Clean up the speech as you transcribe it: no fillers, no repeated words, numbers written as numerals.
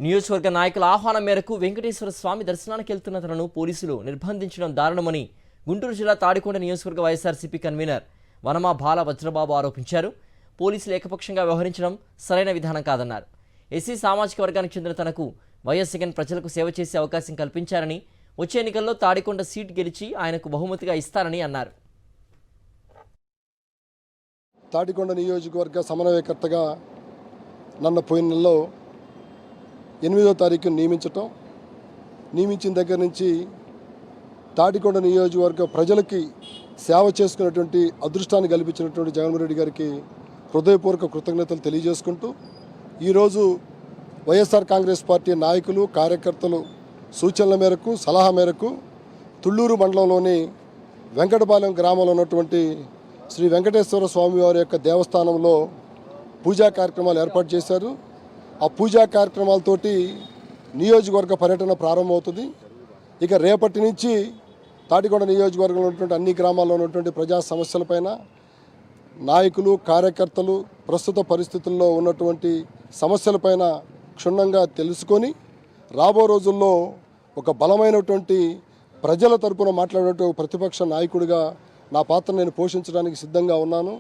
నియోజకవర్గ నాయకుల ఆహ్వానం మేరకు వెంకటేశ్వర స్వామి దర్శనానికి వెళ్తున్న తనను పోలీసులు నిర్బంధించడం దారుణమని గుంటూరు జిల్లా తాడికొండ నియోజకవర్గ వైఎస్ఆర్సీపీ కన్వీనర్ వనమా బాల వజ్రబాబు ఆరోపించారు. పోలీసులు ఏకపక్షంగా వ్యవహరించడం సరైన విధానం కాదన్నారు. ఎస్సీ సామాజిక వర్గానికి చెందిన తనకు వైఎస్ జగన్ ప్రజలకు సేవ చేసే అవకాశం కల్పించారని, వచ్చే ఎన్నికల్లో తాడికొండ సీటు గెలిచి ఆయనకు బహుమతిగా ఇస్తారని అన్నారు. తాడికొండ నియోజకవర్గ సమన్వయకర్తగా నన్ను పోయిన నెలలో 8వ తారీఖున నియమించిన దగ్గర నుంచి తాడికొండ నియోజకవర్గ ప్రజలకి సేవ చేసుకునేటువంటి అదృష్టాన్ని కల్పించినటువంటి జగన్మోహన్ రెడ్డి గారికి హృదయపూర్వక కృతజ్ఞతలు తెలియజేసుకుంటూ ఈరోజు వైఎస్ఆర్ కాంగ్రెస్ పార్టీ నాయకులు కార్యకర్తలు సూచనల మేరకు సలహా మేరకు తుళ్ళూరు మండలంలోని వెంకటపాలెం గ్రామంలో ఉన్నటువంటి శ్రీ వెంకటేశ్వర స్వామి వారి యొక్క దేవస్థానంలో పూజా కార్యక్రమాలు ఏర్పాటు చేశారు. ఆ పూజా కార్యక్రమాలతోటి నియోజకవర్గ పర్యటన ప్రారంభమవుతుంది. ఇక రేపటి నుంచి తాడికొండ నియోజకవర్గంలో ఉన్నటువంటి అన్ని గ్రామాల్లో ఉన్నటువంటి ప్రజా సమస్యలపైన నాయకులు కార్యకర్తలు ప్రస్తుత పరిస్థితుల్లో ఉన్నటువంటి సమస్యలపైన క్షుణ్ణంగా తెలుసుకొని రాబో రోజుల్లో ఒక బలమైనటువంటి ప్రజల తరపున మాట్లాడేటువంటి ప్రతిపక్ష నాయకుడిగా నా పాత్ర నేను పోషించడానికి సిద్ధంగా ఉన్నాను.